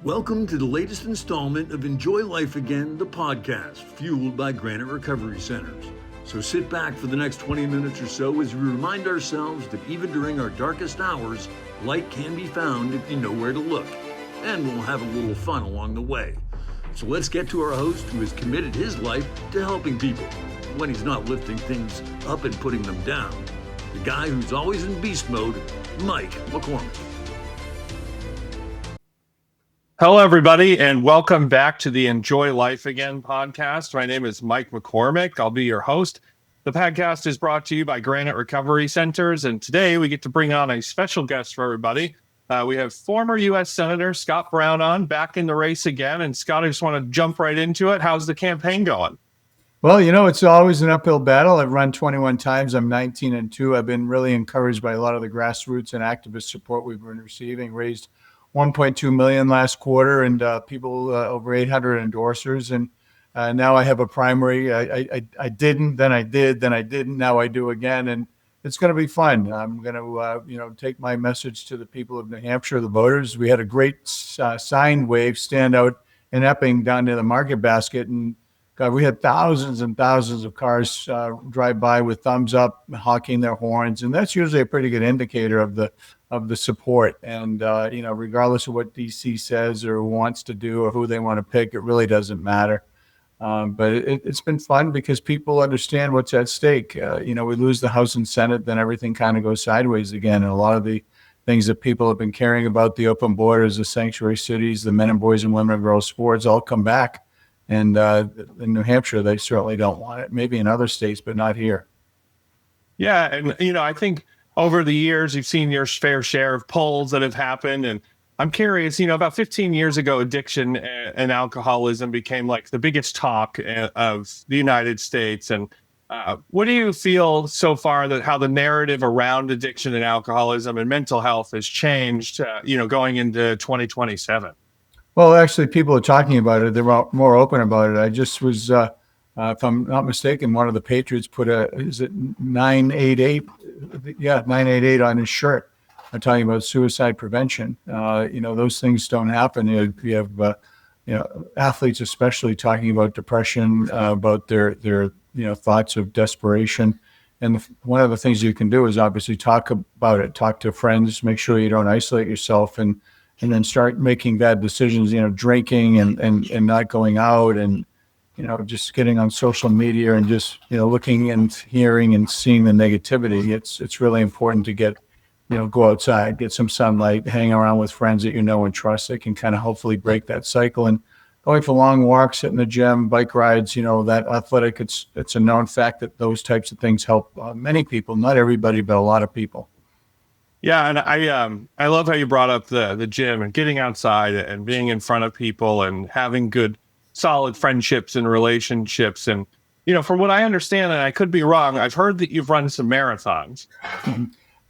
Welcome to the latest installment of Enjoy Life Again, the podcast, fueled by Granite Recovery Centers. So sit back for the next 20 minutes or so as we remind ourselves that even during our darkest hours, light can be found if you know where to look. And we'll have a little fun along the way. So let's get to our host who has committed his life to helping people when he's not lifting things up and putting them down. The guy who's always in beast mode, Mike McCormick. Hello, everybody, and welcome back to the Enjoy Life Again podcast. My name is Mike McCormick. I'll be your host. The podcast is brought to you by Granite Recovery Centers, and today we get to bring on a special guest for everybody. We have former U.S. Senator Scott Brown on, back in the race again. And Scott, I just want to jump right into it. How's the campaign going? Well, it's always an uphill battle. I've run 21 times. I'm 19-2. I've been really encouraged by a lot of the grassroots and activist support we've been receiving. Raised $1.2 million last quarter, and people over 800 endorsers. And now I have a primary. I didn't, then I did, then I didn't. Now I do again, and it's going to be fun. I'm going to, take my message to the people of New Hampshire, the voters. We had a great sign wave stand out in Epping down near the Market Basket, and God, we had thousands and thousands of cars drive by with thumbs up, honking their horns, and that's usually a pretty good indicator of the support. And regardless of what DC says or wants to do or who they want to pick, it really doesn't matter. But it's been fun because people understand what's at stake. We lose the House and Senate, then everything kind of goes sideways again. And a lot of the things that people have been caring about, the open borders, the sanctuary cities, the men and boys and women and girls sports, all come back. And in New Hampshire, they certainly don't want it. Maybe in other states, but not here. Yeah, and I think over the years, you've seen your fair share of polls that have happened. And I'm curious, about 15 years ago, addiction and alcoholism became like the biggest talk of the United States. And what do you feel so far that how the narrative around addiction and alcoholism and mental health has changed, going into 2027? Well, actually, people are talking about it. They're more open about it. I just was, if I'm not mistaken, one of the Patriots put is it 988? Yeah, 988 on his shirt. I'm talking about suicide prevention. Those things don't happen. You have, athletes especially talking about depression, about their thoughts of desperation. And one of the things you can do is obviously talk about it, talk to friends, make sure you don't isolate yourself, and then start making bad decisions, drinking and not going out and, just getting on social media and just, looking and hearing and seeing the negativity. It's really important to get, go outside, get some sunlight, hang around with friends that you know and trust that can kind of hopefully break that cycle. And going for long walks, hitting the gym, bike rides, that athletic, it's a known fact that those types of things help many people, not everybody, but a lot of people. Yeah, and I love how you brought up the gym and getting outside and being in front of people and having good, solid friendships and relationships. And, from what I understand, and I could be wrong, I've heard that you've run some marathons.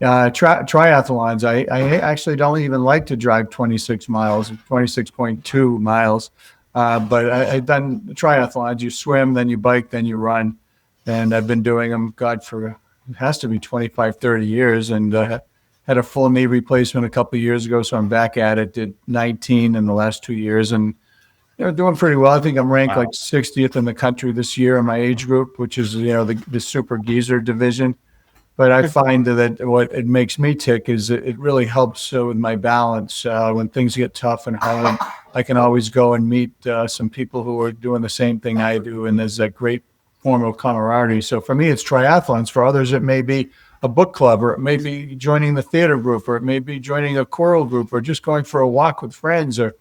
Triathlons. I actually don't even like to drive 26 miles, 26.2 miles. But I've done triathlons. You swim, then you bike, then you run. And I've been doing them, it has to be 25, 30 years. And had a full knee replacement a couple of years ago, so I'm back at it. Did 19 in the last 2 years, and doing pretty well. I think I'm ranked like 60th in the country this year in my age group, which is the super geezer division. But I find that what it makes me tick is it really helps with my balance. When things get tough and hard, I can always go and meet some people who are doing the same thing I do, and there's that great form of camaraderie. So for me, it's triathlons. For others, it may be a book club, or it may be joining the theater group, or it may be joining a choral group, or just going for a walk with friends, or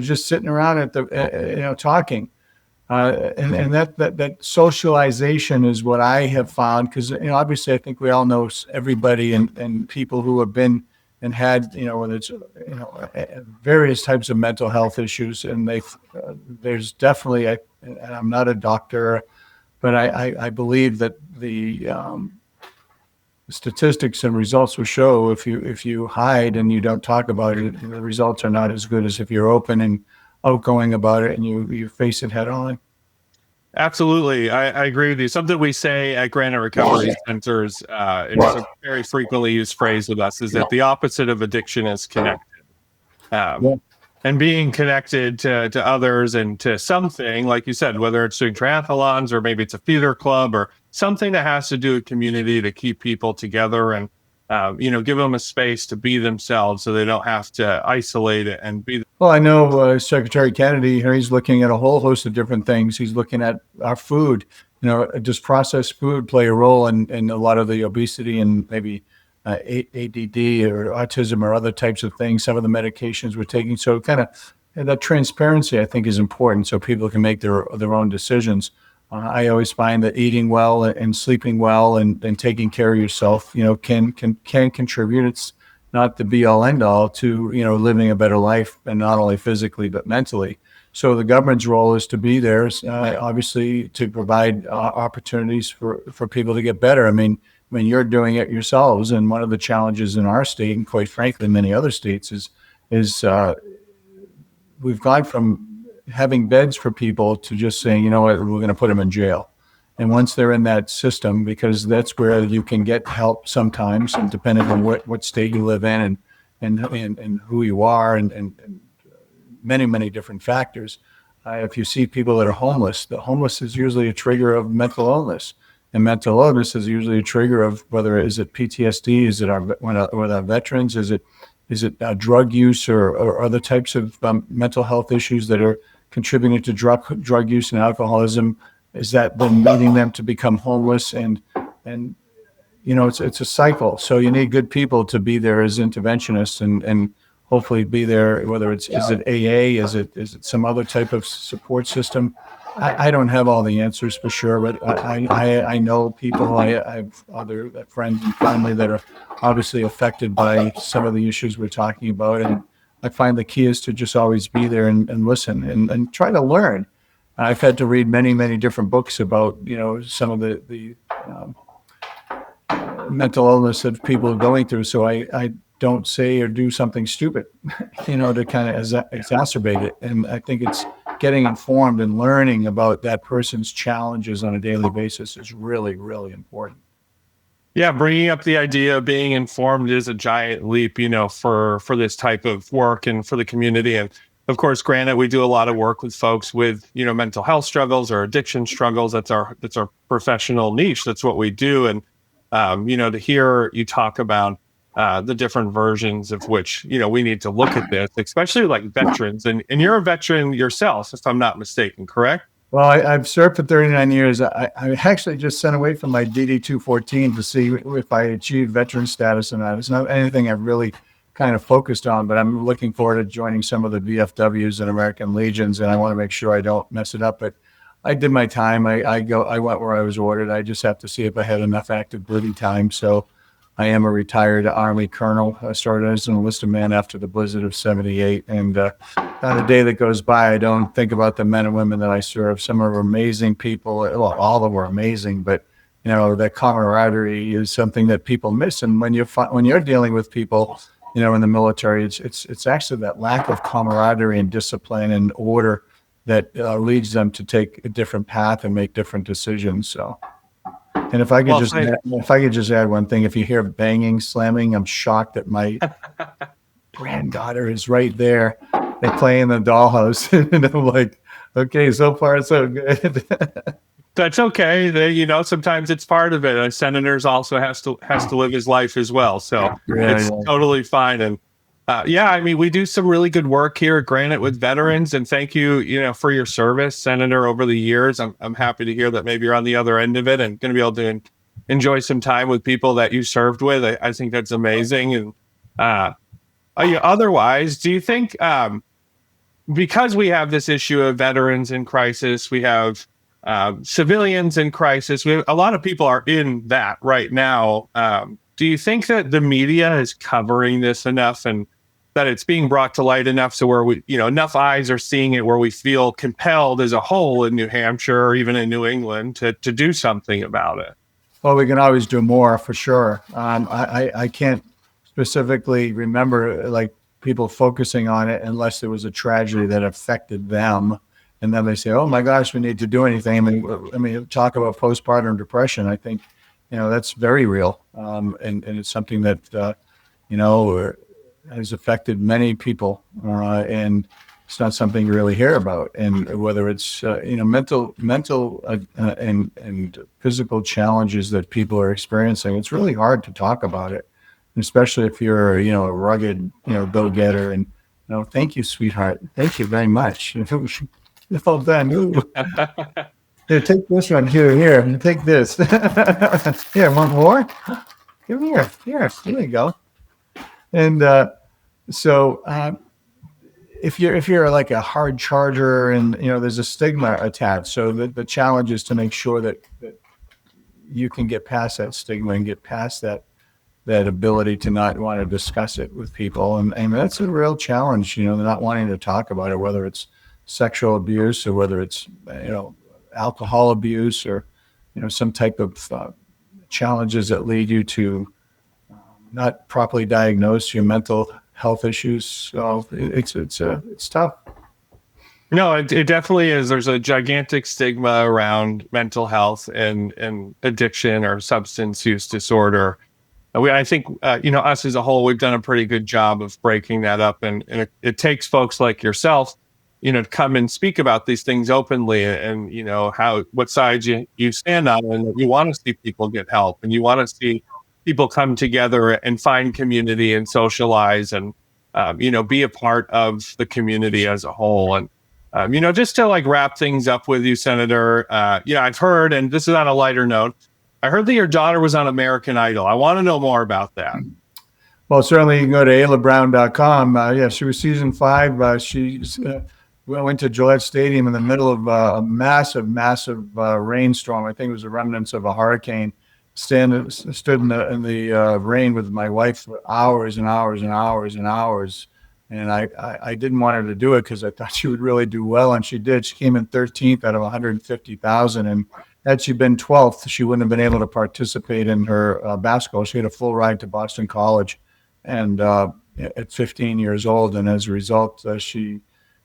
just sitting around at the talking. And that socialization is what I have found, because obviously I think we all know everybody and people who have been and had whether it's various types of mental health issues, and there's definitely and I'm not a doctor, but I believe that the statistics and results will show if you hide and you don't talk about it, the results are not as good as if you're open and outgoing about it and you face it head on. Absolutely. I agree with you. Something we say at Granite Recovery Centers, it's a very frequently used phrase with us, is that the opposite of addiction is connected. and being connected to others and to something, like you said, whether it's doing triathlons or maybe it's a theater club or something that has to do with community to keep people together and, give them a space to be themselves so they don't have to isolate it and be. Well, I know Secretary Kennedy here, he's looking at a whole host of different things. He's looking at our food. Does processed food play a role in a lot of the obesity and maybe ADD or autism or other types of things, some of the medications we're taking? So kind of that transparency, I think, is important so people can make their own decisions. I always find that eating well and sleeping well and taking care of yourself, can contribute. It's not the be all end all to, living a better life, and not only physically, but mentally. So the government's role is to be there, obviously, to provide opportunities for people to get better. I mean, you're doing it yourselves. And one of the challenges in our state, and quite frankly, many other states, is we've gone from having beds for people to just saying, you know what, we're going to put them in jail. And once they're in that system, because that's where you can get help sometimes, and depending on what state you live in and who you are and many, many different factors. If you see people that are homeless, the homeless is usually a trigger of mental illness. And mental illness is usually a trigger of is it PTSD? Is it with our veterans? Is it drug use or other types of mental health issues that are contributing to drug use and alcoholism? Is that then leading them to become homeless? And it's a cycle. So you need good people to be there as interventionists and hopefully be there, whether is it AA, is it some other type of support system? I don't have all the answers for sure, but I know people. I have other friends and family that are obviously affected by some of the issues we're talking about, and I find the key is to just always be there and listen and try to learn. I've had to read many, many different books about, some of the mental illness that people are going through. So I don't say or do something stupid, to kind of exacerbate it. And I think it's getting informed and learning about that person's challenges on a daily basis is really, really important. Yeah, bringing up the idea of being informed is a giant leap, for this type of work and for the community. And of course, granted, we do a lot of work with folks with, mental health struggles or addiction struggles. That's our professional niche. That's what we do. And, to hear you talk about the different versions of which, we need to look at this, especially like veterans. And you're a veteran yourself, if I'm not mistaken, correct? Well, I've served for 39 years. I actually just sent away from my DD-214 to see if I achieved veteran status or not. It's not anything I've really kind of focused on, but I'm looking forward to joining some of the VFWs and American Legions, and I want to make sure I don't mess it up. But I did my time. I went where I was ordered. I just have to see if I had enough active duty time. So I am a retired Army colonel. I started as an enlisted man after the blizzard of '78, and not a day that goes by I don't think about the men and women that I serve. Some are amazing people. Well, all of them were amazing, but that camaraderie is something that people miss. And when you're dealing with people, in the military, it's actually that lack of camaraderie and discipline and order that leads them to take a different path and make different decisions. So. And if I could just add one thing, if you hear banging, slamming, I'm shocked that my granddaughter is right there. They play in the dollhouse, and I'm like, okay, so far so good. That's okay. Sometimes it's part of it. A senator also has to live his life as well, so it's totally fine. And we do some really good work here at Granite with veterans, and thank you, for your service, Senator, over the years. I'm happy to hear that maybe you're on the other end of it and going to be able to enjoy some time with people that you served with. I think that's amazing. And otherwise, do you think, because we have this issue of veterans in crisis, we have civilians in crisis, a lot of people are in that right now. Do you think that the media is covering this enough and that it's being brought to light enough so where we, enough eyes are seeing it where we feel compelled as a whole in New Hampshire or even in New England to do something about it? Well, we can always do more for sure. I can't specifically remember like people focusing on it unless there was a tragedy that affected them. And then they say, oh my gosh, we need to do anything. I mean, talk about postpartum depression. I think, that's very real. And it's something that, has affected many people, and it's not something you really hear about. And whether it's mental and physical challenges that people are experiencing, it's really hard to talk about it, and especially if you're a rugged go-getter. And thank you, sweetheart. Thank you very much. If all done, here, take this one. Here, take this. Here, want more? Come here. Here you go. And if you're like a hard charger, and there's a stigma attached, so the challenge is to make sure that you can get past that stigma and get past that ability to not want to discuss it with people, and that's a real challenge. Not wanting to talk about it, whether it's sexual abuse or whether it's alcohol abuse or some type of challenges that lead you to not properly diagnose your mental health issues. So it's tough. No, it definitely is. There's a gigantic stigma around mental health and addiction or substance use disorder. I think us as a whole, we've done a pretty good job of breaking that up, and it takes folks like yourself to come and speak about these things openly, and what sides you stand on, and you want to see people get help, and you want to see people come together and find community and socialize and, be a part of the community as a whole. And, just to wrap things up with you, Senator, I've heard, and this is on a lighter note, I heard that your daughter was on American Idol. I want to know more about that. Well, certainly you can go to AylaBrown.com. She was season 5. She went to Gillette Stadium in the middle of a massive rainstorm. I think it was the remnants of a hurricane. Stood in the rain with my wife for hours and hours and hours and hours. And I didn't want her to do it because I thought she would really do well. And she did. She came in 13th out of 150,000. And had she been 12th, she wouldn't have been able to participate in her basketball. She had a full ride to Boston College and at 15 years old. And as a result, she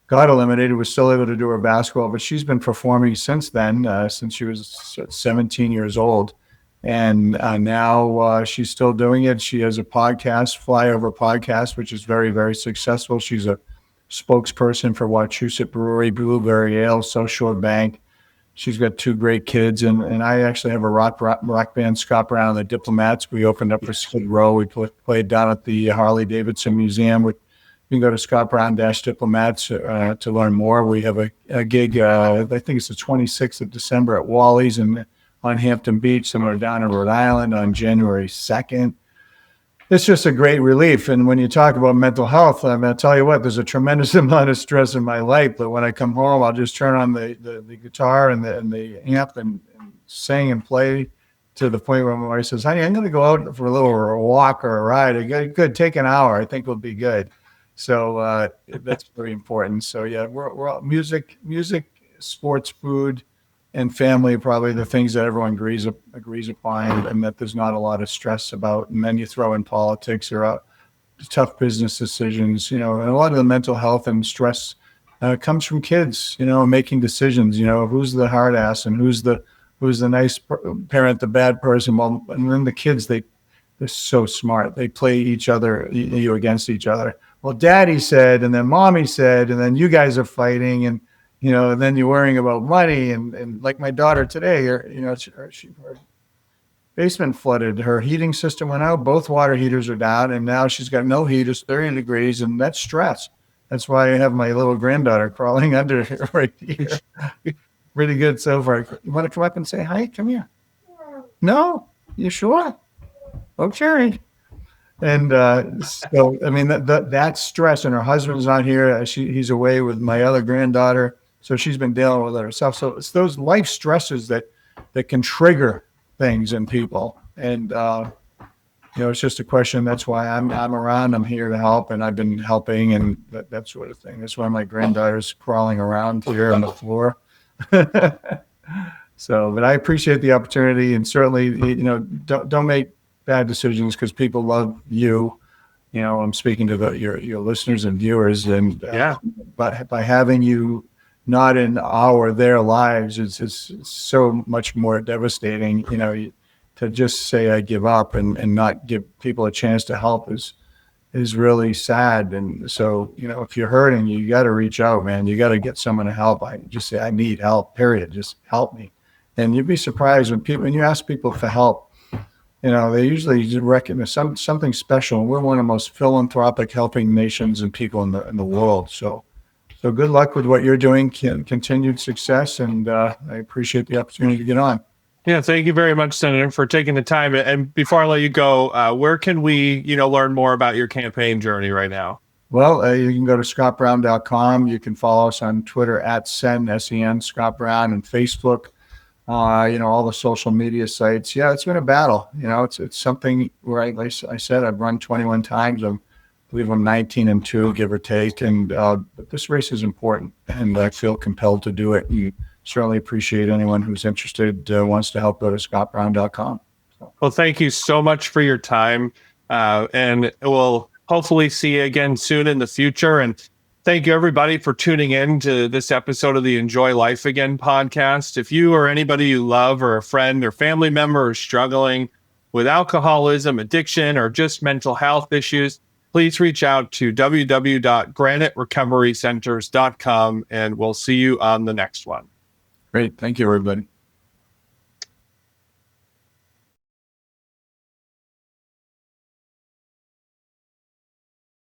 got eliminated, was still able to do her basketball. But she's been performing since then, since she was 17 years old. And now she's still doing it. She has a podcast, Flyover Podcast, which is very, very successful. She's a spokesperson for Wachusett Brewery, Blueberry Ale, South Shore Bank. She's got 2 great kids. And I actually have a rock band, Scott Brown and the Diplomats. We opened up for Skid Row. We played down at the Harley-Davidson Museum. You can go to scottbrown-diplomats to learn more. We have a gig, I think it's the 26th of December at Wally's on Hampton Beach, somewhere down in Rhode Island on January 2nd. It's just a great relief. And when you talk about mental health, I'll tell you what, there's a tremendous amount of stress in my life. But when I come home, I'll just turn on the guitar and the amp and sing and play to the point where my wife says, honey, I'm going to go out for a little walk or a ride. Good, take an hour. I think we'll be good. So that's very important. So yeah, we're all music, sports, food, and family are probably the things that everyone agrees upon, and that there's not a lot of stress about. And then you throw in politics or tough business decisions, and a lot of the mental health and stress comes from kids, making decisions, who's the hard ass and who's the nice parent, the bad person. Well, and then the kids, they're so smart. They play you against each other. Well, daddy said, and then mommy said, and then you guys are fighting, and and then you're worrying about money, and like my daughter today, her basement flooded, her heating system went out, both water heaters are down, and now she's got no heat, it's 30 degrees, and that's stress. That's why I have my little granddaughter crawling under right here. Really good so far. You want to come up and say hi? Come here. No? You sure? Okay. And so, I mean, that's stress, and her husband's not here. He's away with my other granddaughter. So she's been dealing with it herself. So it's those life stresses that can trigger things in people. And, it's just a question. That's why I'm around. I'm here to help, and I've been helping and that sort of thing. That's why my granddaughter's crawling around here on the floor. So, but I appreciate the opportunity, and certainly, don't make bad decisions because people love you. I'm speaking to your listeners and viewers, and but by having you not in their lives, it's so much more devastating. To just say I give up and not give people a chance to help is is really sad. And so, if you're hurting, you got to reach out, man. You got to get someone to help. I just say, I need help, period. Just help me. And you'd be surprised when you ask people for help, they usually recognize something special. We're one of the most philanthropic helping nations and people in the world. So good luck with what you're doing. Continued success. And I appreciate the opportunity to get on. Yeah, thank you very much, Senator, for taking the time. And before I let you go, where can we, learn more about your campaign journey right now? Well, you can go to scottbrown.com. You can follow us on Twitter @SEN, Scott Brown, and Facebook. All the social media sites. Yeah, it's been a battle. It's something where like I said, I've run 21 times. I believe I'm 19-2, give or take. And but this race is important, and I feel compelled to do it. And certainly appreciate anyone who's interested, wants to help. Go to scottbrown.com. Well, thank you so much for your time, and we'll hopefully see you again soon in the future. And thank you, everybody, for tuning in to this episode of the Enjoy Life Again podcast. If you or anybody you love or a friend or family member is struggling with alcoholism, addiction, or just mental health issues, please reach out to www.graniterecoverycenters.com, and we'll see you on the next one. Great. Thank you, everybody.